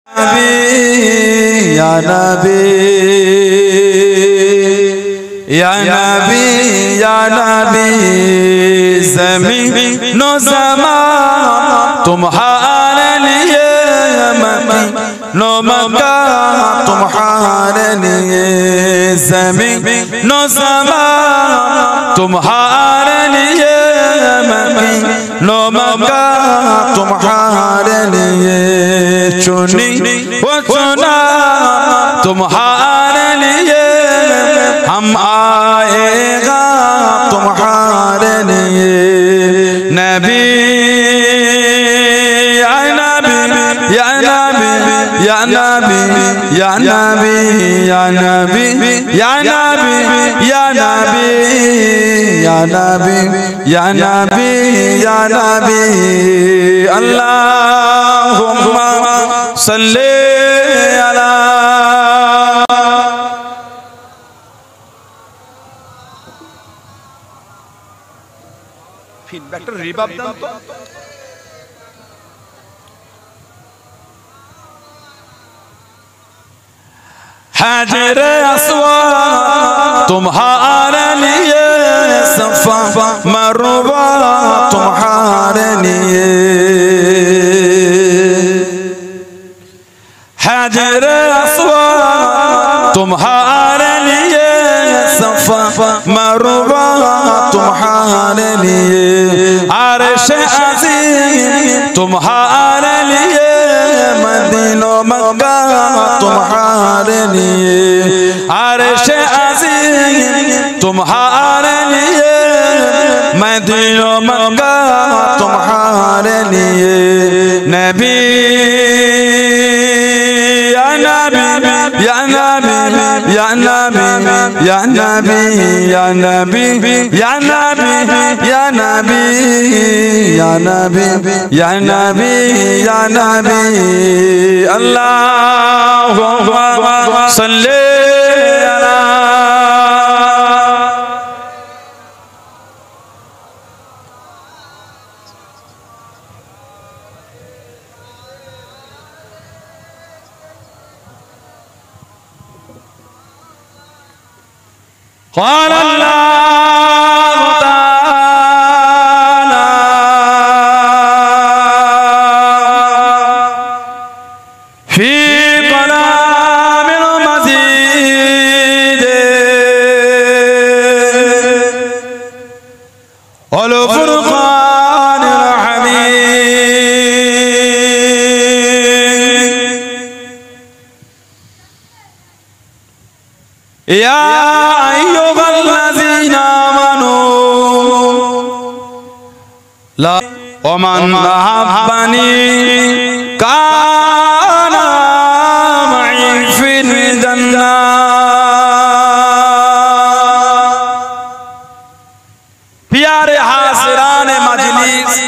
या नबी या नबी या नबी ज़मीन व ज़मान तुम्हारे लिए मकीन व मक्का तुम्हारे लिए ज़मीन व ज़मान तुम्हारे लिए मकीन व मक्का तुम्हारे लिए चुनी वो चुना तुम्हारे लिए हम आएगा तुम्हारे लिए नबी या नबी या नबी या नबी या नबी या नबी या नबी या नबी या नबी या नबी अल्लाहुम्मा सल्ली अला फीडबैक रिबाब दान तो हाजिर अस्वाद तुम्हारे लिए सफा मरवा तुम्हारे लिए हाजिर अस्वाद तुम्हारे लिए सफा मरवा तुम्हारे लिए अर्श अज़ीम तुम्हारे लिए मदीना मक्का तुम्हारे लिए अर्श अज़ीम तुम्हारे लिए मदीना मक्का तुम्हारे लिए नबी या नबी या नबी या नबी या नबी या नबी या नबी या नबी या नबी या नबी या नबी अल्लाहुम्मा सल्ली अला قال الله تعالى في كلام المجيد والفرقان الحميد يا ومن أحبني كان معي في الجنة प्यारे हाज़िरान मजलिस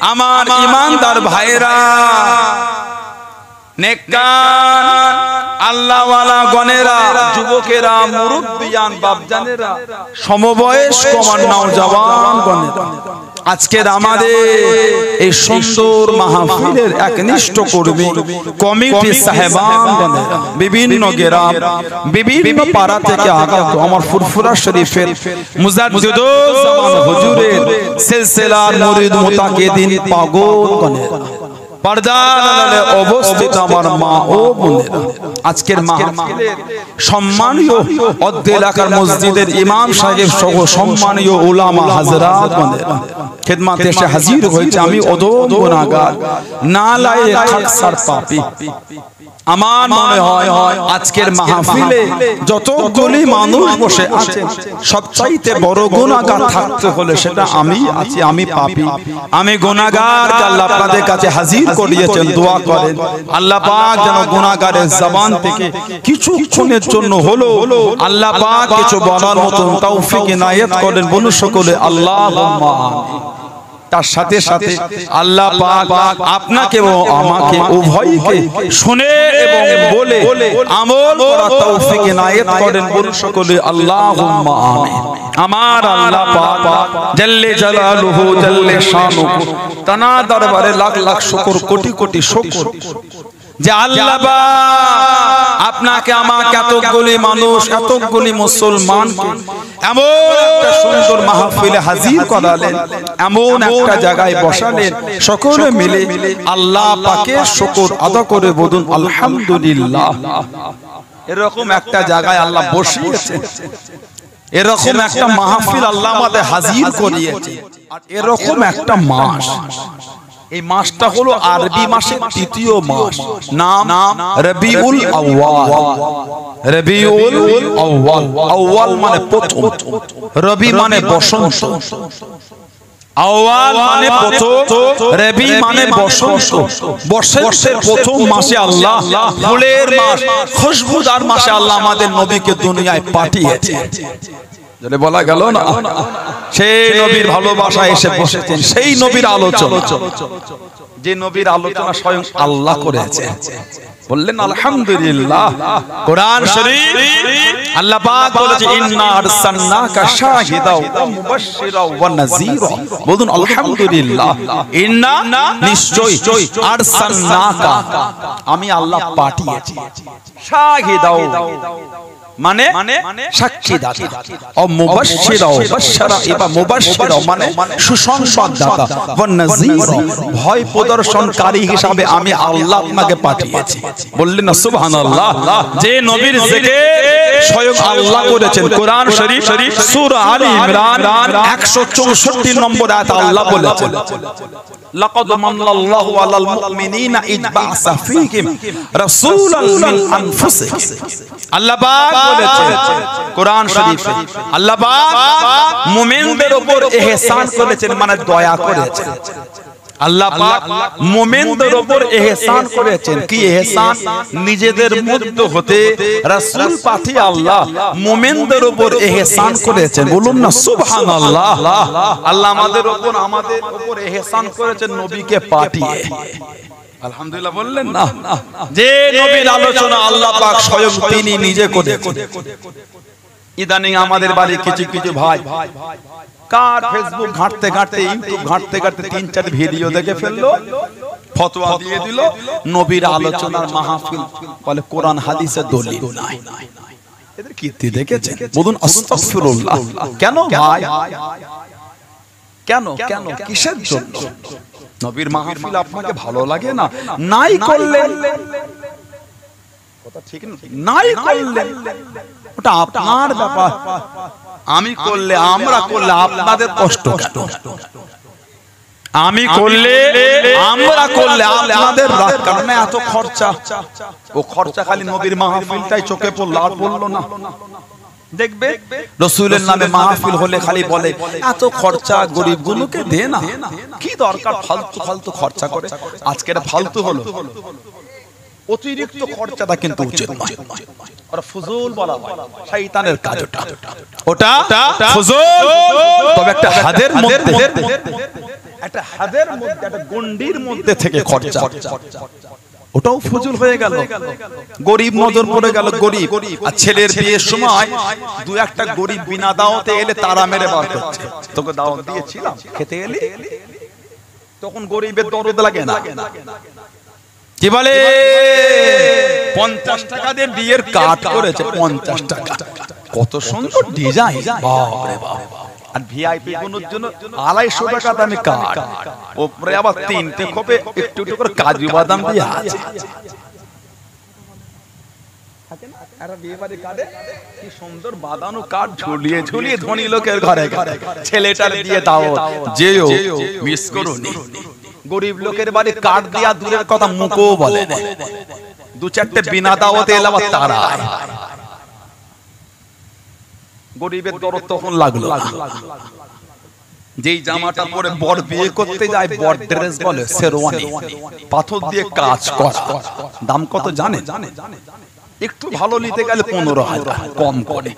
আমার ईमानदार भाईरा नेककान আল্লাহ ওয়ালা গনেরা যুবকেরা মুরব্বিয়ান বাপজানেরা সমবয়স্ক নওজওয়ান গনেরা আজকের আমাদের এই সুন্দর মাহফিলের একনিষ্ঠ কর্মী কমিটি সাহেবান গনেরা বিভিন্ন গ্রাম বিভিন্ন পাড়া থেকে আগত আমার ফুরফুরা শরীফের মুজাদ্দিদুজ জামান হুজুরের সিলসিলার মুরিদ মুতাকিদিন পাগল গনেরা পর্দার অবস্থিত আমার মা ও বোনেরা আজকের মাহফিলের সম্মানীয় অদ্য এলাকার মসজিদের ইমাম সাহেব সহ সম্মানীয় উলামা হযরত গণেরা খিদমতে এসে হাজির হয়েছে আমি অদম গুনাহগার নালায়েক আকসার পাপী আমার মনে হয় আজকের মাহফিলে যতগুলি মানুষ বসে আছে সবচাইতে বড় গুনাহগার থাকতে হলে সেটা আমি আছি আমি পাপী আমি গুনাহগার আল্লাহ আপনাদের কাছে হাজির করিয়েছেন দোয়া করেন আল্লাহ পাক যেন গুনাহগারের জবান থেকে কিছুক্ষণের জন্য হলো আল্লাহ পাক কিছু বলার মতো তৌফিক ইনায়েত করেন বলুন সকলে আল্লাহুম্মা আমিন তার সাথে সাথে আল্লাহ পাক আপনাকে ও আমাকে উভয়কে শুনে এবং বলে আমল করার তৌফিক ইনায়েত করেন বলুন সকলে আল্লাহুম্মা আমিন আমার আল্লাহ পাক জাল্লে জালালুহু জাল্লে শানুহু তানা দরবারে লাখ লাখ শুকর কোটি কোটি শুকর যে আল্লাহ আপনাকে আমাকে এতগুলি মানুষ এতগুলি মুসলমানকে এমন একটা সুন্দর মাহফিলে হাজির করালেন, এমন একটা জায়গায় বসালেন, সকলে মিলে আল্লাহ পাকের শুকর আদা করে বলুন আলহামদুলিল্লাহ। এরকম একটা জায়গায় আল্লাহ বসিয়েছেন, এরকম একটা মাহফিল আল্লাহ আমাদের হাজির করিয়েছে। এরকম একটা মাস, এই মাসটা হলো আরবি মাসের তৃতীয় মাস, নাম রবিউল আউয়াল। রবিউল আউয়াল, আউয়াল মানে প্রথম, রবি মানে বসন্ত, আউয়াল মানে প্রথম, রবি মানে বসন্ত। বসন্তের প্রথম মাসে আল্লাহ, ফুলের মাস, খুশবুদার মাসে আল্লাহ আমাদের নবীকে দুনিয়ায় পাঠিয়েছে। যদি বলা গেল না, সেই নবীর ভালোবাসা এসে বসেছেন, সেই নবীর আলোচনা, যে নবীর আলোচনা স্বয়ং আল্লাহ করেছে। বললেন আলহামদুলিল্লাহ। কোরআন শরীফ আল্লাহ পাক বলেছে ইন্না আরসালনাকা শাহিদাও ওয়া মুবাশশিরাও ওয়া নাযীরা। বলুন আলহামদুলিল্লাহ। ইন্না নিশ্চয় আরসালনাকা আমি আল্লাহ পাঠিয়েছি, শাহিদাও মানে সাক্ষীদাতা, ও মুবাশশিরাও বাশশারা এবা মুবাশশিরাও মানে সুসংবাদদাতা, ওয়া নাযীরা ভয় প্রদর্শনকারী হিসাবে আমি আল্লাহ আপনাকে পাঠিয়েছি। বললেন না সুবহানাল্লাহ। যে নবীর জিকির স্বয়ং আল্লাহ করেছেন। কোরআন শরীফ সূরা আলী ইমরান 164 নম্বর আয়াত আল্লাহ বলেছেন লাকাদ মান্নাল্লাহু আলাল মুমিনিনা ইয বা'সা ফীহিম রাসূলান মিন আনফুসিহিম। আল্লাহ পাক বলেছেন কোরআন শরীফে, আল্লাহ পাক মুমিনদের উপর ইহসান করেছেন, মানে দয়া করেছেন। আল্লাহ পাক মুমিনদের উপর ইহসান করেছেন। কি ইহসান? নিজেদের মধ্য হতে রাসূল পাঠিয়ে আল্লাহ মুমিনদের উপর ইহসান করেছেন। বলুন না সুবহানাল্লাহ। আল্লাহ আমাদের উপর ইহসান করেছেন নবীকে পাঠিয়ে। আলহামদুলিল্লাহ বললেন না। যে নবীর আলোচনা আল্লাহ পাক স্বয়ং তিনি নিজে করেছেন। ইদানিং আমাদের বাড়ি কিছু কিছু ভাই কার ফেসবুক ঘাঁটতে ঘাঁটতে, ইউটিউব ঘাঁটতে ঘাঁটতে 3-4 ভিডিও দেখে ফেললো, ফতোয়া দিয়ে দিল নবীর আলোচনার মাহফিল, বলে কোরআন হাদিসের দলিল নাই। এদের কীর্তি দেখেছেন? বলুন আস্তাগফিরুল্লাহ। কেন ভাই? কেন কেন কিসের জন্য? নবীর মাহফিল আপনাকে ভালো লাগে না? নাই করলেন, কথা ঠিক না? নাই করলেন, ওটা আপনার ব্যাপার। আমি করলে, আমরা করলে আপনাদের কষ্ট কেন? আমি করলে, আমরা করলে আপনাদের রাগ কেন? এত খরচা, ও খরচা খালি নবীর মাহফিলটাই চোখে পড়লো, আর পড়লো না। দেখবে রাসূলের নামে মাহফিল হলে খালি বলে এত খরচা, গরিব গুলোকে দে না, কি দরকার ফালতু ফালতু খরচা করে। আজকে এটা ফালতু হলো, অতিরিক্ত খরচাটা কিন্তু উচিত নয়। ওরা ফুজুল বলা হয়, শয়তানের কাজ ওটা, ওটা ফুজুল। তবে একটা হাদের মধ্যে, একটা হাদের মধ্যে, একটা গন্ডির মধ্যে থেকে খরচা, ওটাও ফুজুল হয়ে গেল। গরিব নজর পড়ে গেল, গরিব। আর ছেলের বিয়ের সময় দু একটা গরিব বিনা দাওয়াতে এলে তারা মেরে বার করছে, তোকে দাওয়াত দিয়েছিলাম খেতে এলি, তখন গরিবের দরদ লাগে না। কি বলে 50 টাকা দিয়ে বিয়ের কাট করেছে, 50 টাকা। কত সুন্দর ডিজাইন, বাপ রে বাপ। আর ভিআইপি গুলোর জন্য 250 টাকা দামে কাট, উপরে আবার 3টে খোপে একটু একটু করে কাজু বাদাম দিয়ে আছে। আর বিয়ে বাড়ি কাটে কি সুন্দর বাদানো কাট ঝুলিয়ে ঝুলিয়ে ধনী লোকের ঘরে ঘরে। ছেলেটার দিয়ে দাও, যেও মিস করোনি। গরিব লোকের বাড়ি কাট দিয়া দূরের কথা মুখও বলে না, 2-4টে বিনা দাওয়াতে এলে আবার তারা। গরিবের দরদ তখন লাগলো। যেই জামাটা পরে বর বিয়ে করতে যায়, বর ড্রেস বলে শেরওয়ানি, পাথর দিয়ে কাজ করা। দাম কত জানে? একটু ভালো নিতে গেলে 15,000 কম করে।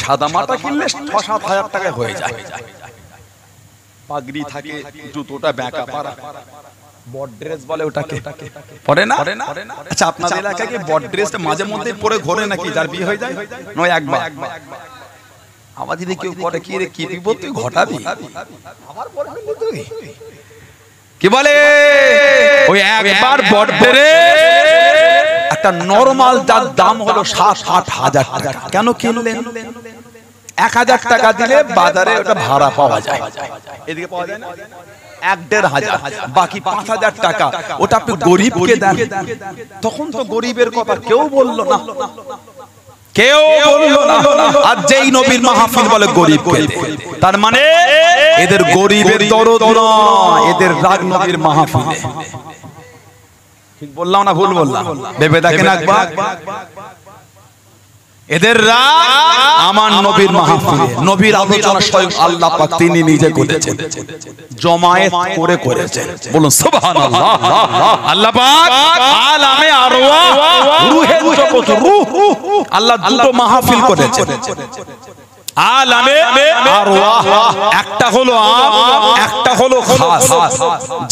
সাদা মাটা কিনলে 6-7 হাজার টাকায় হয়ে যায়। পাগড়ি থাকে, জুতোটা ব্যাকা পারা, বট ড্রেস বলে ওটাকে, পরে না? আচ্ছা আপনাদের এলাকায় কি বট ড্রেসটা মাঝে মধ্যে পরে ঘোরে নাকি যার বিয়ে হয়ে যায়? নয় একবার। আমাদের কেউ পরে কি রে, কি বিপদ তুই ঘটাবি? আমার পরে তুই কি বলে ওই একবার বট ড্রেস একটা নরমাল যার দাম হলো 7-8 হাজার টাকা, কেন কিনলেন? 1000 টাকা দিলে বাজারে ওটা ভাড়া পাওয়া যায়, এদিকে পাওয়া যায় না 1-1.5 হাজার, বাকি 5000 টাকা ওটা আপনি গরিবকে দেন। তখন তো গরিবের কথা কেউ বললো না, কেউ বললো না। আর যেই নবীর মাহফিল বলে গরিবকে, তার মানে এদের গরিবের দরদ নয়, এদের রাগ নবীর মাহফিলে। ঠিক বললাম না ভুল বললাম? ভেবে দেখেন একবার, এদের রাগ আমার নবীর মাহফিলে। নবীর আলোচনা স্বয়ং আল্লাহ পাক তিনি নিজে করেছেন, জমায়েত করে করেছেন। বলুন সুবহানাল্লাহ। আল্লাহ পাক আলামে আরওয়াহ, রূহের জগৎ, রূহ, আল্লাহ দুটো মাহফিল করেছেন। আলামে আরওয়াহ একটা হলো আম, একটা হলো খাস।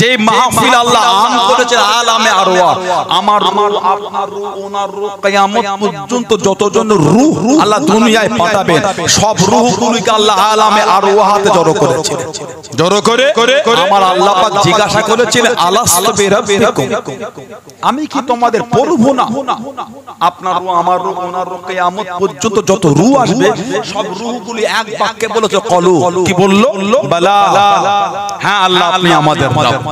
যে মাহফিল আল্লাহ আম করেছেন আলামে আরওয়াহ, আমার রূহ, আপনার রূহ, ওনার রূহ, কিয়ামত পর্যন্ত যতজন রূহ আল্লাহ দুনিয়ায় পাঠাবেন সব রূহগুলোকে আল্লাহ আলামে আরওয়াহতে জড়ো করেছেন। জড়ো করে আমার আল্লাহ পাক জিজ্ঞাসা করেছিলেন আলাস্তু বিরাব্বিকুম, আমি কি তোমাদের প্রভু না? আপনার রূহ, আমার রূহ, ওনার রূহ, কিয়ামত পর্যন্ত যত রূহ আসবে সব রূহগুলি এক বাক্যে বলেছে কলু, কি বললো? বালা, হ্যাঁ আল্লাহ আপনি আমাদের রব।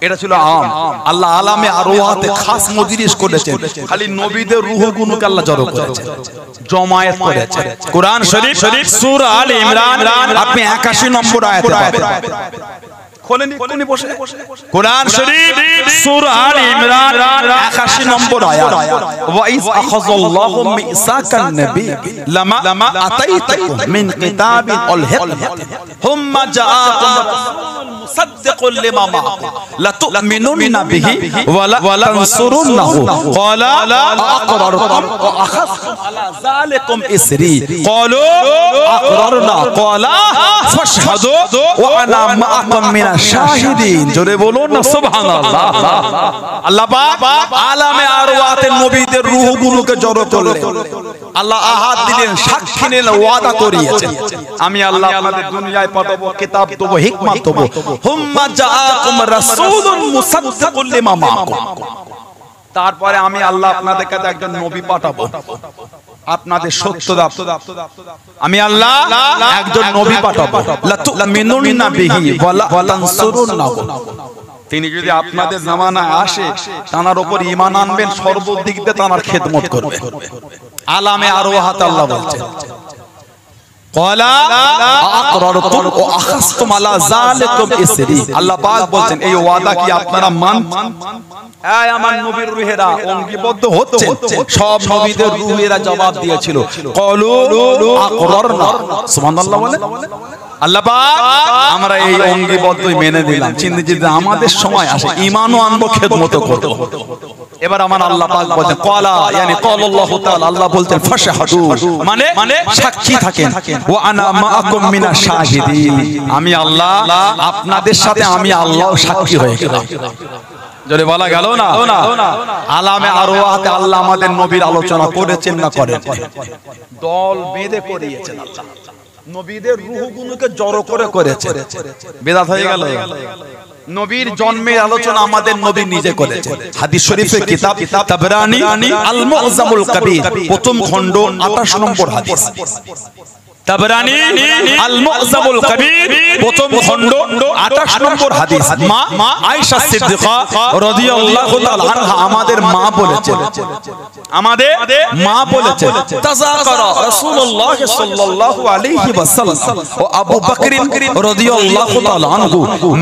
এটা ছিল আম। আল্লাহ আলামে আরওয়াহতে খাস মজলিস করেছেন, খালি নবীদের রূহগুলোকে আল্লাহ জড়ো করেছেন, জমায়েত করেছেন। কোরআন শরীফ সূরা আলে ইমরান আপনি 81 নম্বর আয়াতে পাবেন। খোলেন এক্ষুনি বসে। কোরআন শরীফ সূরা আলে ইমরান 81 নম্বর আয়াত, ওয়া ইয আখাযাল্লাহু মিসাকান নবী লামা আতাইতুকুম মিন কিতাবিন ওয়াল হিকমাহ হুম্মা জাআকুম মুসাদ্দিকুল লিমা মাআকুম লা তু'মিনুন্না বিহি ওয়া লা তানসুরুন্নাহু ক্বালা আ'আকরারতুম ওয়া আখাযতুম আলা যালিকুম ইসরি ক্বালু আ'আকরারনা ক্বালা ফাশহাদু ওয়া আনা মা'আকুম মিনাশ শাহিদিন। জোরে বলুন না সুবহানাল্লাহ। আল্লাহ পাক আলামে আরওয়াতে নবীদের রূহগুলোকে জড়ো করলেন, আল্লাহ আহাদ দিলেন, সাক্ষী নিলেন, ওয়াদা করিয়েছেন আমি আল্লাহ আপনাদের দুনিয়ায় পাঠাবো, কিতাব দেবো, হিকমত দেবো। হুম্মা জাআকুম রাসূলুন মুসাদ্দিকুল লিমা মাআকুম, তারপরে আমি আল্লাহ আপনাদের কাছে একজন নবী পাঠাবো, আপনাদের সত্য দাপ, আমি আল্লাহ একজন নবী পাঠাবো, লা তু'মিনুন্না বিহি ওয়া লা তানসুরুন্নাহু, তিনি যদি আপনাদের জামানায় আসে তার উপর ঈমান আনবেন, সর্বদিক দিয়ে তার খেদমত করবেন। আলামে আরওয়াহতে আল্লাহ বলছেন ক্বালা আ'আকরারতুম ওয়া আখাযতুম আলা যালিকুম ইসরি, আল্লাহ পাক বলছেন এই ওয়াদা কি আপনারা মানছেন? এই আমার নবীর রূহেরা অঙ্গীবদ্ধ হচ্ছে, সব নবীদের রূহেরা জবাব দিয়েছিল ক্বালু আ'আকরারনা, সুবহানাল্লাহ বলে আল্লাহ পাক আমরা এই অঙ্গীবদ্ধই মেনে নিলাম, চিন্তা যদি আমাদের সময় আসে ঈমানও আনবো, খেদমতও করব। এবার আমার আল্লাহ পাক বলেন ক্বালা, মানে ক্বালাল্লাহু তাআলা, আল্লাহ বলতেন ফাশহাদু, মানে সাক্ষী থাকেন, ওয়া আনা মাআকুম মিনাশ শাহিদিন, আমি আল্লাহ আপনাদের সাথে আমি আল্লাহ সাক্ষী হয়ে গেলাম। যদি বলা গেল না আলামে আরওয়াহতে আল্লাহ আমাদের নবীর আলোচনা করেছেন না করেন? দল বেঁধে করিয়েছেন আল্লাহ, নবীদের রূহগুলোকে জড়ো করে করেছে। বেদাত হয়ে গেল? নবীর জন্মের আলোচনা আমাদের নবী নিজে করেছেন। হাদিস শরীফের কিতাব তাবরানী আল মু'জামুল কবির প্রথম খণ্ড 28 নম্বর হাদিস। তাবরানী আল মু'জামুল কবির প্রথম খণ্ড 28 নম্বর হাদিস। মা আয়েশা সিদ্দিকা রাদিয়াল্লাহু তাআলা আনহা আমাদের মা বলেছেন, আমাদের মা বলেছেন তাযাকারা রাসূলুল্লাহ সাল্লাল্লাহু আলাইহি ওয়াসাল্লাম ও আবু বকর রাদিয়াল্লাহু তাআলা আনহু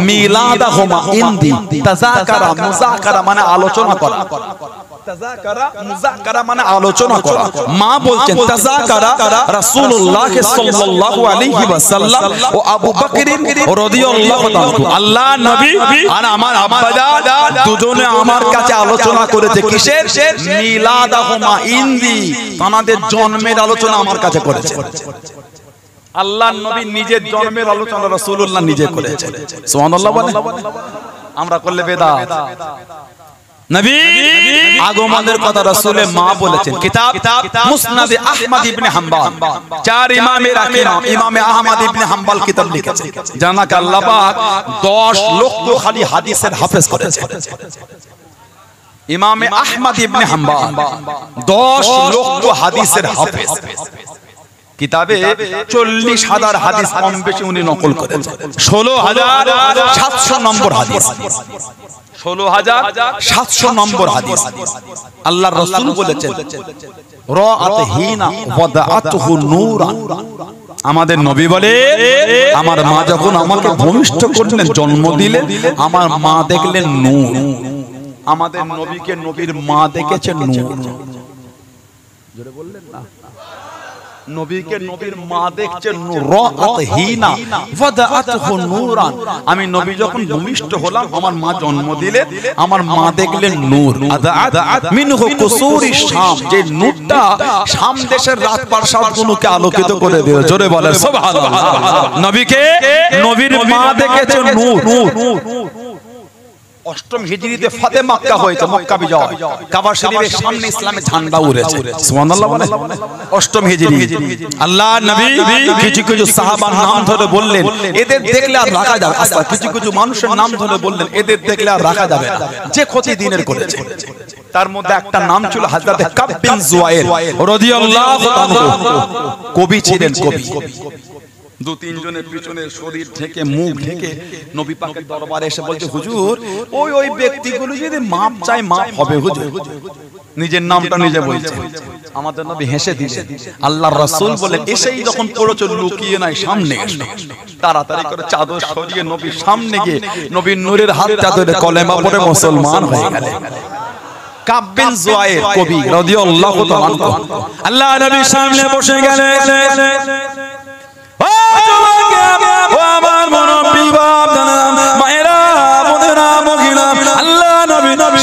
মিলাদাহুমা ইনদি। তাযাকারা মুযাকারা মানে আলোচনা করা, তাযাকারা মুযাকারা মানে আলোচনা করা। মা বলছেন তাযাকারা রাসূলুল্লাহ সাল্লাল্লাহু আলাইহি ওয়াসাল্লাম ও আবু বকর রাদিয়াল্লাহু তাআলা, আল্লাহ নবী আর আমার আব্বা জান দুজনে আমার কাছে আলোচনা করেছে কিসের? মিলাদাহুমা ইনদি, তাদের জন্মের আলোচনা আমার কাছে করেছে। আল্লাহ নবী নিজের জন্মের আলোচনা রাসূলুল্লাহ নিজে করেছেন। সুবহানাল্লাহ বলেন। আমরা করলে বেদাত। নবী আগমনের কথা রাসূলের মা বলেছেন। কিতাব মুসনাদ আহমদ ইবনে হাম্বল, চার ইমামের আকরাম ইমামে আহমদ ইবনে হাম্বল কিতাব লিখেছেন। জানাক আল্লাহ পাক 10 লক্ষ খালি হাদিসের হাফেজ করেছে। ইমামে আহমদ ইবনে হাম্বল 10 লক্ষ হাদিসের হাফেজ, কিতাবে 40,000 হাদিস কম বেশি উনি নকল করেছেন। 16,700 নম্বর হাদিস, 16,700 নম্বর হাদিস। আল্লাহর রাসূল বলেছেন রাআত হিনা ওয়াদাআতহু নূরান। আমাদের নবী বলে আমার মা যখন আমাকে ভূমিষ্ঠ করলেন, জন্ম দিলেন, আমার মা দেখলেন নূর। আমাদের নবীকে নবীর মা দেখেছেন নূর। জোরে বললেন না? নবীকে নবীর মা দেখছেন নূর। রাআতহিনা ওয়াদাআতহু নূরান। আমি নবী যখন ভূমিষ্ঠ হলাম, আমার মা জন্ম দিলেন, আমার মা দেখলেন নূর। আদাআত মিনহু কুসুরি শাম, যে নূরটা শাম দেশের রাজপ্রাসাদগুলোকে আলোকিত করে দিল। জোরে বলেন সুবহানাল্লাহ। নবীকে নবীর মা দেখেছেন নূর। অষ্টম হিজরিতে ফাতে মক্কা হয়েছে, মক্কা বিজয়, কাবা শরীফের সামনে ইসলামের ঝান্ডা উড়েছে। সুবহানাল্লাহ বলে। অষ্টম হিজরি। আল্লাহ নবী কিছু কিছু সাহাবার নাম ধরে বললেন, এদের দেখলে আর রাখা যাবে না। কিছু কিছু মানুষের নাম ধরে বললেন, এদের দেখলে আর রাখা যাবে না, যে ক্ষতি দিনের করেছে। তার মধ্যে একটা নাম ছিল হযরত কাব বিন জুয়াইর রাদিয়াল্লাহু আনহু। কবি ছিলেন, কবি। দু তিন জনের পিছনে শরীর ঢেকে মুখ ঢেকে নবী পাকের দরবারে এসে বলছে, হুজুর ওই ব্যক্তিগুলো যদি মাপ চায় মাপ হবে হুজুর। নিজের নামটা নিজে বলছে। আমাদের নবী হেসে দিলেন। আল্লাহর রাসূল বলেন, এসেই যখন পড়েছ লুকিয়ে নাই, সামনে এসো। তাড়াতাড়ি করে চাদর সরিয়ে নবীর সামনে গিয়ে নবীর নূরের হাতটা ধরে কলেমা পড়ে মুসলমান হয়ে গেলেন। কাব বিন জুয়াইর কবি রাদিয়াল্লাহু তাআলা আনহু। আল্লাহ নবীর সামনে বসে গেলেন।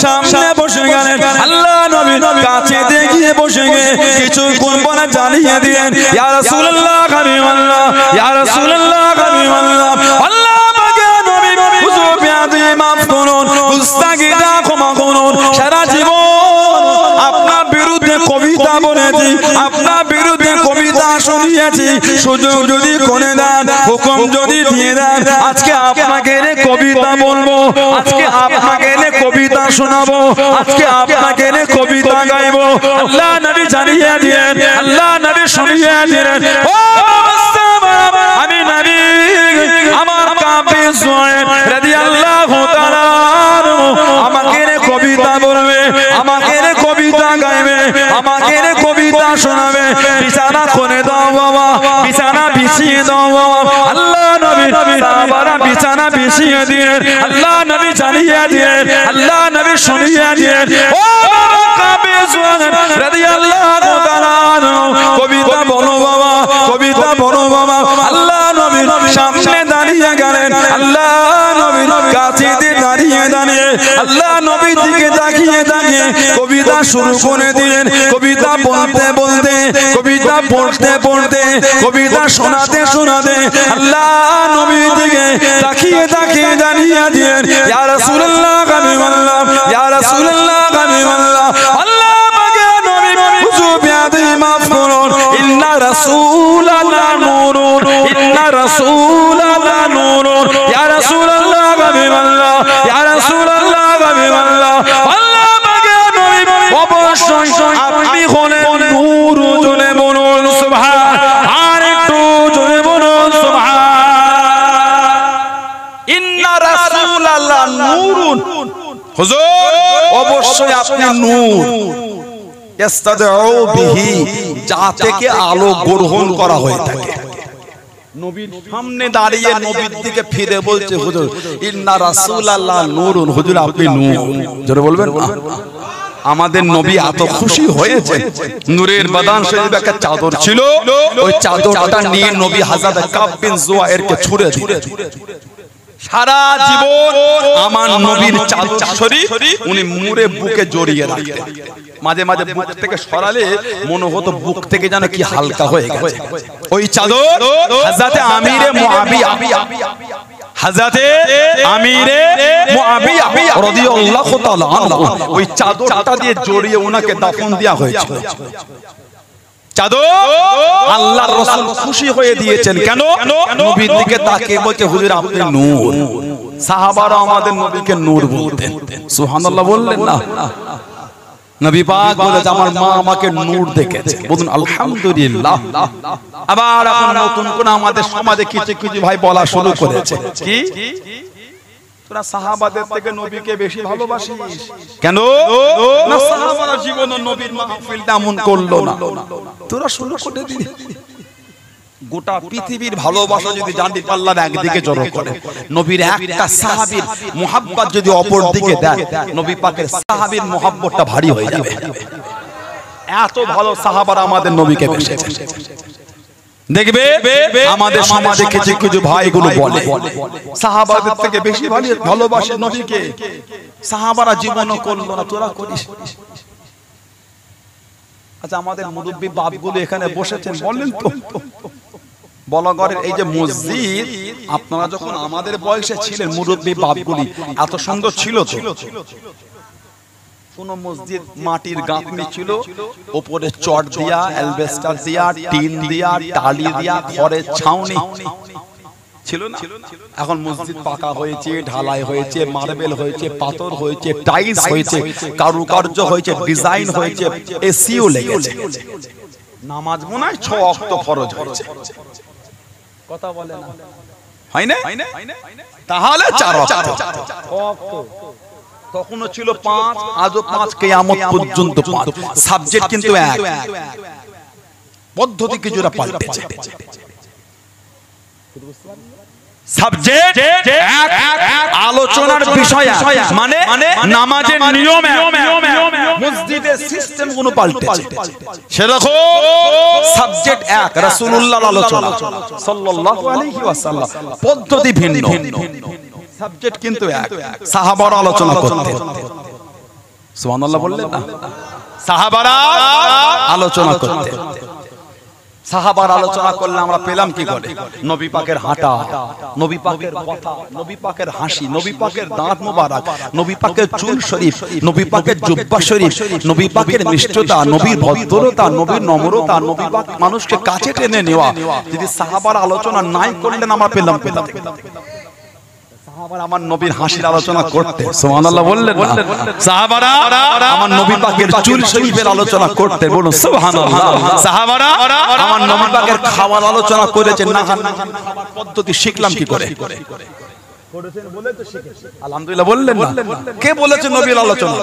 সামনে বসে গেলেন। আল্লাহ নবী কাছে দেখিয়ে বসে গিয়ে কিছু কুরবানা জানিয়ে দিলেন। ইয়া রাসূলুল্লাহ হাবিবাল্লাহ, ইয়া রাসূলুল্লাহ হাবিবাল্লাহ, আল্লাহ পাকে নবী হুজুর বিয়াদি মাফ করুন, গুস্তাখিটা ক্ষমা করুন। সারা জীবন আপনার বিরুদ্ধে কবিতা বলেছি, আপনার বিরুদ্ধে কবিতা শুনিয়েছি। সুযোগ যদি করে দেন, হুকুম যদি দিয়ে দেন, আজকে আপনাকে কবিতা বলবো, আজকে আপনাকে কবিতা শোনাবো, আজকে আপনাকে কবিতা গাইবো। আল্লাহ নবী জানিয়ে দিলেন, আল্লাহ নবী শুনিয়ে দিলেন, ও আমি নবী, আমার কাব বিন জুয়াইর রাদিয়াল্লাহু তাআলা আমাকে কবিতা বলবে, আমাকে কবিতা গাইবে, আমাকে কবিতা শোনাবে। বিছানা খুলে দাও বাবা, বিছানা বিছিয়ে দাও বাবা। আল্লাহ নবী সাহাবারা বিছানা বিছিয়ে দিলেন। আল্লাহ নবী জানিয়ে দিলেন, আল্লাহ নবী শুনিয়ে দিলেন, ও কাব বিন জুয়াইর রাদিয়াল্লাহু তাআলা কবিতা বলো বাবা, কবিতা বলো বাবা। আল্লাহ নবী সামনে দাঁড়িয়ে গেলেন। আল্লাহ নবী কাছে দাঁড়িয়ে দাঁড়িয়ে আল্লাহ নবী দিকে তাকিয়ে তাকিয়ে কবিতা শুরু করে দিলেন। কবিতা বলতে বলতে, কবিতা পড়তে পড়তে, কবিতা শোনাতে শোনাতে আল্লাহ নবী দিকে তাকিয়ে তাকিয়ে দাঁড়িয়ে দিলেন। ইয়া রাসূলুল্লাহ হাবিবাল্লাহ, ইয়া রাসূলুল্লাহ হাবিবাল্লাহ, আল্লাহ পাকে নবী হুজুর বিয়াদি মাফ করুন। ইন্না রাসূলাল্লাহ নূরুন, ইন্না রাসূলাল্লাহ নূরুন, ইয়া রাসূলুল্লাহ হাবিবাল্লাহ, ইয়া রাসূলুল্লাহ হাবিবাল্লাহ, আল্লাহ পাকে নবী অবশ্যই আপনি হলেন নূর। জোরে বলুন সুবহান, আর একটু জোরে বলুন সুবহান। ইন্না রাসূলাল্লাহ নূরুন, হুজুর অবশ্যই আপনি নূর। ইস্তাদউ বিহি, যা থেকে আলো গ্রহণ করা হয়ে থাকে। নবীর সামনে দাঁড়িয়ে নবীর দিকে ফিরে বলছে, হুজুর ইন্না রাসূলাল্লাহ নূরুন, হুজুর আপনি নূর। জোরে বলবেন। আমাদের নবী এত খুশি হয়েছে, নূরের বাদান শরীফ একটা চাদর ছিল, ওই চাদরটা নিয়ে নবী হযরত কাব বিন জুয়াইরকে ছুঁড়ে দিলেন। সারা জীবন আমার নবীর চাদর শরীফ উনি মুড়ে বুকে জড়িয়ে রাখতেন। মাঝে মাঝে বুক থেকে সরালে মনে হতো বুক থেকে যেন কি হালকা হয়ে গেছে। ওই চাদর হযরত আমিরে মুআবিয়া, হযরতে আমিরে মুআবিয়া রাদিয়াল্লাহু তাআলা আনহু ওই চাদরটা দিয়ে জড়িয়ে ওনাকে দাফন দেয়া হয়েছিল। চাদর আল্লাহর রাসূল খুশি হয়ে দিয়েছেন। কেন? নবীর দিকে তাকিয়ে বলছে হুজুর আপনি নূর। সাহাবারা আমাদের নবীকে নূর বলতেন। সুবহানাল্লাহ বললেন না? নবী পাক বলেছে আমার মা আমাকে নূর দেখেছে। বলুন আলহামদুলিল্লাহ। আবার এখন নতুন করে আমাদের সমাজে কিছু কিছু ভাই বলা শুরু করেছে, কি তোরা সাহাবাদের থেকে নবীকে বেশি ভালোবাসিস কেন? না সাহাবারা জীবনে নবীর মাহফিলটা এমন করলো না, তোরা শুরু করে দিলি। গোটা পৃথিবীর ভালোবাসা যদি জানতে পারলাম একদিকে জড়ো করে, নবীর একটা সাহাবীর মুহাব্বত যদি অপর দিকে দেয়, নবী পাকের সাহাবীর মুহাব্বতটা ভারী হয়ে যাবে। এত ভালো সাহাবারা আমাদের নবীকে বেসেছে। দেখবে আমাদের সমাজে কিছু কিছু ভাইগুলো বলে সাহাবাদের থেকে বেশি ভালোবাসে নবীকে। সাহাবারা জীবনও করলো না, তোরা করিস। আচ্ছা আমাদের মুরব্বী বাপগুলো এখানে বসেছেন, বলেন তো বলাগড়ের এই যে মসজিদ, আপনারা যখন আমাদের বয়সে ছিলেন মুরব্বী বাপগুলি এত সুন্দর ছিল তো? কোন মসজিদ মাটির গাঁথনি ছিল, উপরে চট দিয়া, অ্যালবেস্টার দিয়া, টিন দিয়া, টালি দিয়া, খড়ের ছাউনি ছিল না? এখন মসজিদ পাকা হয়েছে, ঢালাই হয়েছে, মার্বেল হয়েছে, পাথর হয়েছে, টাইলস হয়েছে, কারুকার্য হয়েছে, ডিজাইন হয়েছে, এসিও লেগেছে। নামাজ মনে হয় 6 ওয়াক্ত ফরজ হয়েছে। কথা বলে না? হয় না? তাহলে 4 ওয়াক্ত। তখনও ছিল 5, আজও 5, কিয়ামত পর্যন্ত 5। সাবজেক্ট কিন্তু এক, পদ্ধতি কিছুটা পাল্টেছে। সাবজেক্ট এক, আলোচনার বিষয় মানে নামাজের নিয়ম, মসজিদের সিস্টেম গুলো পাল্টেছে। সেরকম সাবজেক্ট এক, রাসূলুল্লাহর আলোচনা সাল্লাল্লাহু আলাইহি ওয়াসাল্লাম, পদ্ধতি ভিন্ন, সাবজেক্ট কিন্তু এক। সাহাবারা আলোচনা করতেন। সুবহানাল্লাহ বললেন না? সাহাবারা আলোচনা করতেন। সাহাবার আলোচনা করলে আমরা পেলাম কি করে? নবী পাকের হাঁটা, নবী পাকের কথা, নবী পাকের হাসি, নবী পাকের দাঁত মোবারক, নবী পাকের চুল শরীফ, নবী পাকের জুব্বা শরীফ, নবী পাকের মিষ্টতা, নবীর ভদ্রতা, নবীর নম্রতা, নবী পাক মানুষকে কাছে টেনে নেওয়া। যদি সাহাবার আলোচনা নাই করলেন আমরা পেলাম। সাহাবারা আমার নবীর হাসির আলোচনা করতে, সুবহানাল্লাহ বললেন না? সাহাবারা আমার নবী পাকের চুল শরীফের আলোচনা করতে, বলুন সুবহানাল্লাহ। সাহাবারা আমার নবী পাকের খাওয়ার আলোচনা করেছেন। না খাবার পদ্ধতি শিখলাম কি করে? করেছেন বলে তো শিখেছি, আলহামদুলিল্লাহ বললেন না? কে বলেছে নবীর আলোচনা?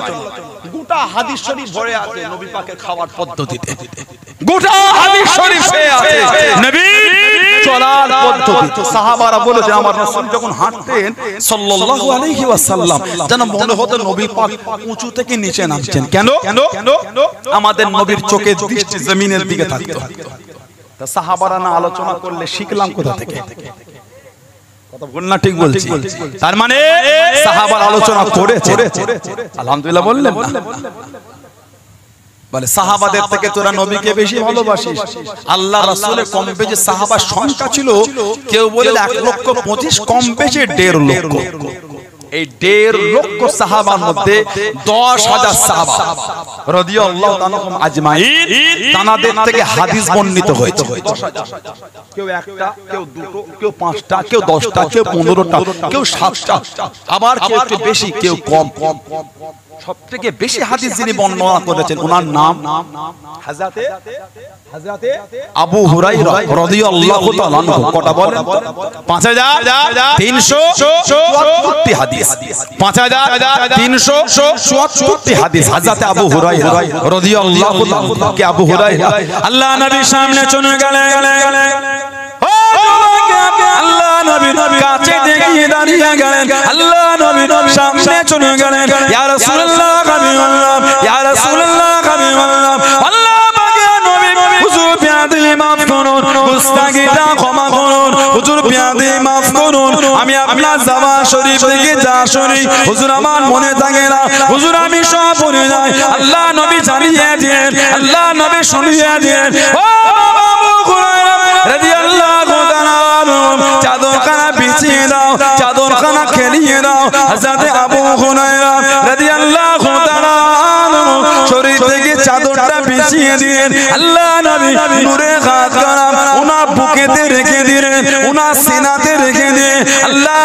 গোটা হাদিস শরীফ ভরে আছে নবী পাকের খাওয়ার পদ্ধতিতে, গোটা হাদিস শরীফে আছে নবী চলার পদ্ধতি। সাহাবারা বলেছে আমার রাসূল যখন হাঁটতেন সাল্লাল্লাহু আলাইহি ওয়াসাল্লাম যেন মনে হতো নবী পাক উঁচু থেকে নিচে নামছেন। কেন? আমাদের নবীর চোখের দৃষ্টি জমিনের দিকে থাকতো। তা সাহাবারা না আলোচনা করলে শিখলাম কোথা থেকে? কথা বল না, ঠিক বলছি? তার মানে সাহাবার আলোচনা করেছে, আলহামদুলিল্লাহ বললেন না? বলে সাহাবাদের থেকে তোরা নবীকে বেশি ভালোবাসিস। আল্লাহ রাসূলের কম বেশি সাহাবার সংখ্যা ছিল, কেউ বলে 1,25,000, কম বেশি 1.5 লক্ষ। এই 1.5 লক্ষ সাহাবার মধ্যে 10,000 সাহাবা রাদিয়াল্লাহু তাআলাহুম আজমাইন তানাদের থেকে হাদিস বর্ণিত হয়েছে। কেউ একটা, কেউ দুটো, কেউ 5টা, কেউ 10টা, কেউ 15টা, কেউ 7টা, আবার কেউ একটু বেশি, কেউ কম। সবথেকে বেশি হাদিস যিনি বর্ণনা করেছেন ওনার নাম হযরতে আবু হুরায়রা রাদিয়াল্লাহু তাআলা আনহু। কটা বলেন? 5374 হাদিস, 5374 হাদিস হযরতে আবু হুরায়রা রাদিয়াল্লাহু তাআলা। কে আবু হুরায়রা? আল্লাহ নবীর সামনে চলে গেলেন, আল্লাহ নবী কাছে দেখিয়ে দাঁড়িয়ে গেলেন, আল্লাহ নবী সামনে চলে গেলেন, ইয়া রাসূলুল্লাহ হাবিবাল্লাহ, ইয়া রাসূলুল্লাহ হাবিবাল্লাহ, আল্লাহ পাকের নবী হুজুর বিয়াদি মাফ করুন, গুস্তাখিটা ক্ষমা করুন, হুজুর বিয়াদি মাফ করুন, আমি আপনার জামা শরীফ থেকে যা শুনি হুজুর আমার মনে থাকে না, হুজুর আমি সব ভুলে যাই। আল্লাহ নবী জানিয়ে দিলেন, আল্লাহ নবী শুনিয়ে দিলেন, ও আবু হুরায়রা রাদিয়াল্লাহু তাআলা চাদরখানা বিছিয়ে দাও, চাদরখানা খেলিয়ে দাও। হযরত আবু হুরায়রা রাদিয়াল্লাহু তাআলা শরীর থেকে চাদরটা বিছিয়ে দিলেন আল্লাহ নবী নূরে হাত কারাম ওনার বুকেতে রেখে দিলেন ওনার সিনাতে রেখে দিয়ে আল্লাহ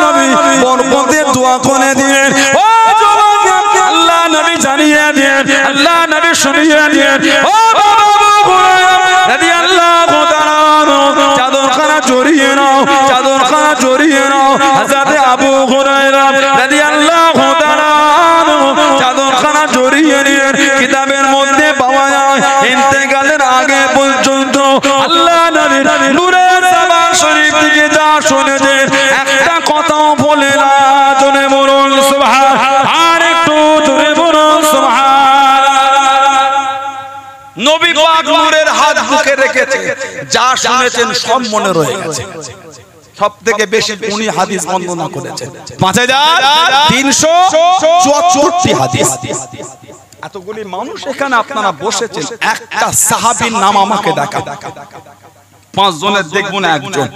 নবী বরকতের দোয়া করে দিলেন ও যুবক আল্লাহ নবী জানিয়ে দিলেন আল্লাহ নবী শুনিয়ে দিলেন ও বাবা রাদিয়াল্লাহু তাআলা চাদরখানা জড়িয়ে নাও চাদরখানা জড়িয়ে নাও হযরত আবু হুরায়রা রাদিয়াল্লাহু তাআলা চাদরখানা জড়িয়ে নিয়ে কিতাবের মধ্যে পাওয়া যায় ইন্তেকালের আগে পর্যন্ত আল্লাহ নবীর নূরে সাবা শরীফ থেকে যা শুনেছেন একটা কথাও বলে না জোরে বলুন সুবহান আর একটু জোরে বলুন সুবহান নবী পাক নূরের হাত বুকে রেখেছে যা শুনেছেন সব মনে রয়ে গেছে সবথেকে বেশি উনি হাদিস বর্ণনা করেছেন 5374 হাদিস এতগুলি মানুষ এখানে আপনারা বসেছেন একটা সাহাবীর নাম আমাকে দেখান 5 জনের দেখুন একজন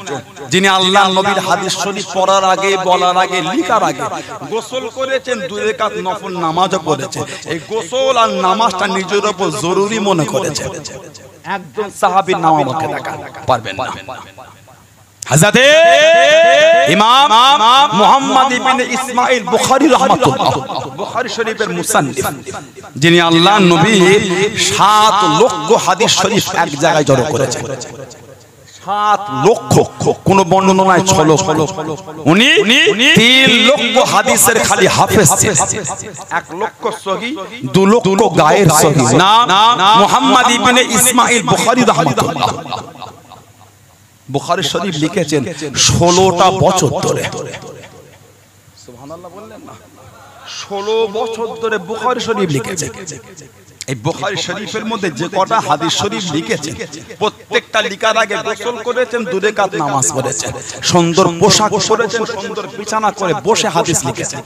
যিনি আল্লাহর নবীর হাদিস শরীফ পড়ার আগে বলার আগে লিখার আগে গোসল করেছেন 2 রাকাত নফল নামাজও পড়েছেন এই গোসল আর নামাজটা নিজের উপর জরুরি মনে করেছেন একজন সাহাবীর নাম আমাকে দেখান পারবেন না হযরত ইমাম মুহাম্মদ ইবনে ইসমাঈল বুখারী রাহমাতুল্লাহ বুখারী শরীফের মুসান্নিফ যিনি আল্লাহর নবী 7 লক্ষ হাদিস শরীফ এক জায়গায় জড়ো করেছেন 7 লক্ষ কোন বর্ণনায় 6 লক্ষ উনি 3 লক্ষ হাদিসের খালি হাফেজ ছিলেন 1 লক্ষ সহিহ 2 লক্ষ গায়ের সহিহ নাম মুহাম্মদ ইবনে ইসমাঈল বুখারী রাহমাতুল্লাহ বুখারী শরীফ লিখেছেন 16টা বছর ধরে সুবহানাল্লাহ বললেন না 16 বছর ধরে বুখারী শরীফ লিখেছেন এই বুখারী শরীফের মধ্যে যে কটা হাদিস শরীফ লিখেছেন প্রত্যেকটা লিখার আগে গোসল করেছেন 2 রাকাত নামাজ পড়েছেন সুন্দর পোশাক পরেছেন সুন্দর বিছানা করে বসে হাদিস লিখেছেন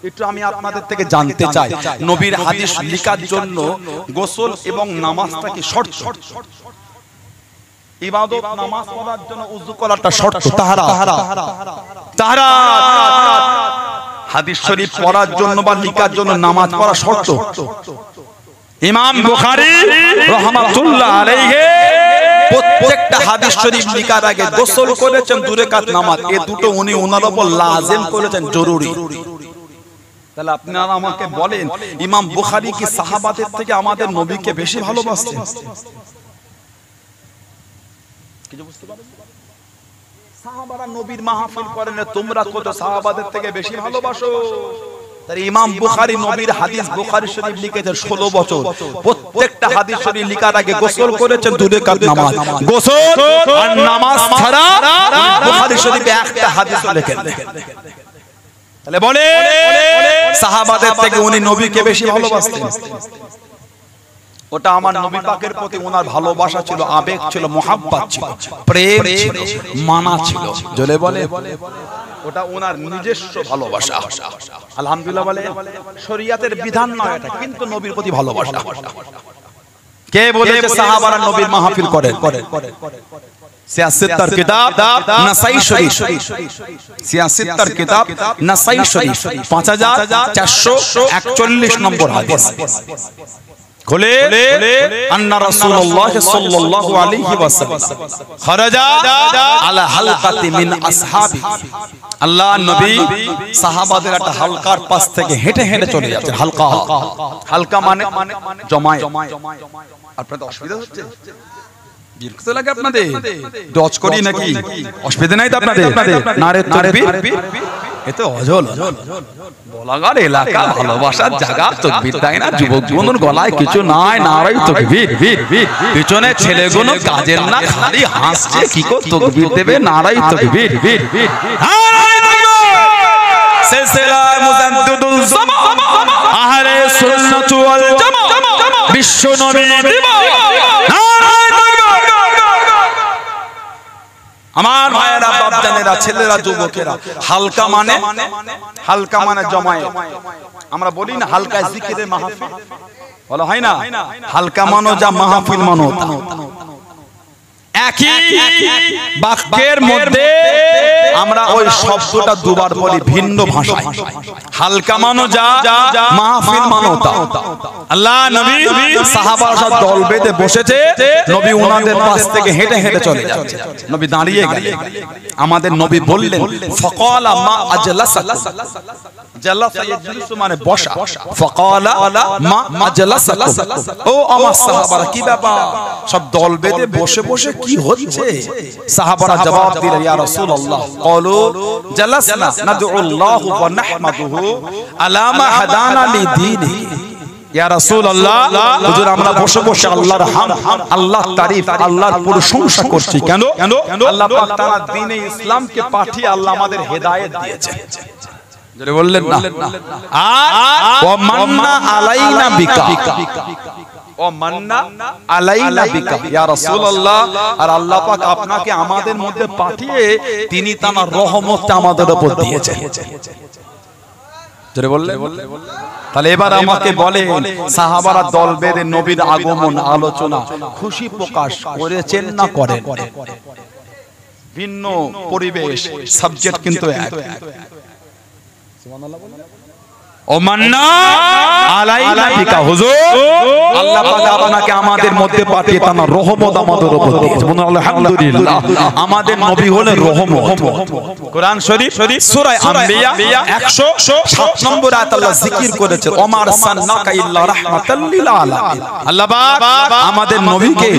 একটু আমি আপনাদের থেকে জানতে চাই নবীর হাদিস লেখার জন্য গোসল এবং নামাজটা কি শর্ত ইবাদত নামাজ পড়ার জন্য ওযু করাটা শর্ত তাহারা হাদিস শরীফ পড়ার জন্য বা লেখার জন্য নামাজ পড়া শর্ত ইমাম বুখারী রাহমাতুল্লাহ আলাইহি প্রত্যেকটা হাদিস শরীফ লেখার আগে গোসল করেছেন 2 রাকাত নামাজ এই দুটো উনি ওনার উপর লাজিম করেছেন জরুরি তাহলে আপনারা আমাকে বলেন ইমাম বুখারী কি সাহাবাদের থেকে আমাদের নবীকে বেশি ভালোবাসতেন কিছু বুঝতে পারেন সাহাবারা নবীর মাহফিল করেন তোমরা কত সাহাবাদের থেকে বেশি ভালোবাসো তাই ইমাম বুখারী নবীর হাদিস বুখারী শরীফ লিখেছেন 16 বছর প্রত্যেকটা হাদিস শরীফ লেখার আগে গোসল করেছেন 2 রাকাত নামাজ গোসল আর নামাজ ছাড়া বুখারী শরীফে একটা হাদিস লেখেন তাহলে বলে সাহাবাদের থেকে উনি নবীকে বেশি ভালোবাসতেন ওটা আমার নবী পাকের প্রতি ওনার ভালোবাসা ছিল আবেগ ছিল মোহাব্বত ছিল প্রেম ছিল মানা ছিল জলে বলে ওটা ওনার নিজস্ব ভালোবাসা আলহামদুলিল্লাহ বলে শরীয়তের বিধান নয় এটা কিন্তু নবীর প্রতি ভালোবাসা কে বলেছে সাহাবারা নবীর মাহফিল করেন সিয়াসিত্তার কিতাব নাসাই শরীফ সিয়াসিত্তার কিতাব নাসাই শরীফ 5441 নম্বর হাদিস খুলে আন্না রাসূলুল্লাহ সাল্লাল্লাহু আলাইহি ওয়াসাল্লাম খারাজা আলা হালকাতি মিন আসহাবি আল্লাহ নবী সাহাবাদের একটা হালকার পাশ থেকে হেঁটে হেঁটে চলে যাচ্ছেন হালকা মানে জমায়েত আপনাদের অসুবিধা হচ্ছে বিরক্ত লাগে আপনাদের ডজ করি নাকি অসুবিধা নাই তো আপনাদের নারে তাকবীর এতে অজল বলাগার এলাকা ভালোবাসার জায়গা তাকবীর তাই না যুবক জীবনের গলায় কিছু নাই নারাই তাকবীর পিছনে ছেলেগুলো কাজের না খালি হাসছে কি কো তাকবীর দেবে নারাই তাকবীর নারাই তাকবীর সিলসিলা মুজাদ্দিদুল জামান আহলে সুন্নাত ওয়াল জামাত বিশ্ব নবী দিবস আমার ভাইয়েরা বাপজানেরা ছেলেরা যুবকেরা হালকা মানে জমায়েত আমরা বলি না হালকা জিকিরের মাহফিল বলা হয় না হালকা মানো যা মাহফিল মানো একই বাক্যের মধ্যে আমরা ওই শব্দটা দুবার বলি ভিন্ন ভাষায়। হালকা মানো যা, মাহফিল মানো তা। আল্লাহ নবী সাহাবারা সব দল বেঁধে বসেছে, নবী ওনাদের পাশ থেকে হেঁটে হেঁটে চলে যাচ্ছে। নবী দাঁড়িয়ে গেলেন, আমাদের নবী বললেন ফাকালা মা আজলাসাক, জালাসা ইয়াজলিসু মানে বসা, ফাকালা মা আজলাসাক, ও আমার সাহাবারা কি ব্যাপার সব দল বেঁধে বসে বসে কি হচ্ছে? সাহাবারা জবাব দিলেন ইয়া রাসূলুল্লাহ ক্বালু জালাসনা নাদউল্লাহ ওয়া নাহমাদুহু আলা মা হাদানা লিদীনি। ইয়া রাসূলুল্লাহ, হুজুর আমরা বসে বসে আল্লাহর হামদ, আল্লাহর তারিফ, আল্লাহর প্রশংসা করছি। কেন? আল্লাহ পাক তাআলা দ্বীনে ইসলামকে পাঠিয়ে আল্লাহ আমাদের হেদায়েত দিয়েছে। জোরে বললেন না? ওয়া মান্না আলাইনা বিকা, ও মান্না আলাইনা বিকা ইয়া রাসূলুল্লাহ, আর আল্লাহ পাক আপনাকে আমাদের মধ্যে পাঠিয়ে তিনি তার রহমতটা আমাদের উপর দিয়েছেন। জোরে বললেন? তাহলে এবার আমাকে বলে সাহাবারা দল বেঁধে নবীর আগমন আলোচনা খুশি প্রকাশ করেছেন না করেন? ভিন্ন পরিবেশ, সাবজেক্ট কিন্তু এক। সুবহানাল্লাহ বলেন। ও মান্না আলাইনা বিকা, হুজুর আল্লাহ পাক আপনাকে আমাদের মধ্যে পাঠিয়ে তার রহমত আমাদের উপর দিয়েছে। বলুন আলহামদুলিল্লাহ। আমাদের নবী হলেন রহমত। কোরআন শরীফ সূরা আম্বিয়া 107 নম্বর আয়াত আল্লাহ জিকির করেছে ওমা আরসালনাকা ইল্লা রাহমাতাল লিল আলামিন। আল্লাহ পাক আমাদের নবীকে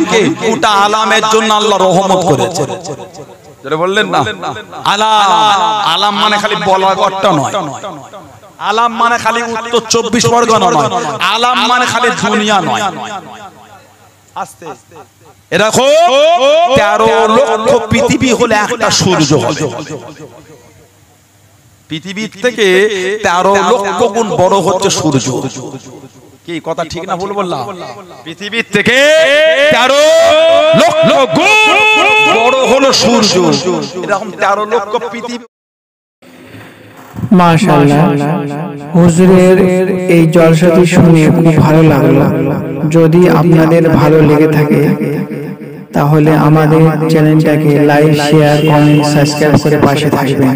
গোটা আলামের জন্য আল্লাহ রহমত করেছে। যারা বললেন না আলাম, আলাম মানে খালি বলাগড়টা নয়, আলাম মানে খালি উত্তর 24 পরগনা নয়, আলাম মানে খালি দুনিয়া নয়। আস্তে এরকম 13 লক্ষ পৃথিবী হলে একটা সূর্য হবে। পৃথিবীর থেকে 13 লক্ষ গুণ বড় হচ্ছে সূর্য। কি কথা ঠিক না ভুল বললাম? পৃথিবীর থেকে 13 লক্ষ গুণ বড় হলো সূর্য। এরকম 13 লক্ষ পৃথিবী। মাশাআল্লাহ, হুজুরের এই জলসাটি শুনে খুব ভালো লাগলো। যদি আপনাদের ভালো লেগে থাকে তাহলে আমাদের চ্যানেলটাকে লাইক, শেয়ার, কমেন্ট, সাবস্ক্রাইব করে পাশে থাকবেন।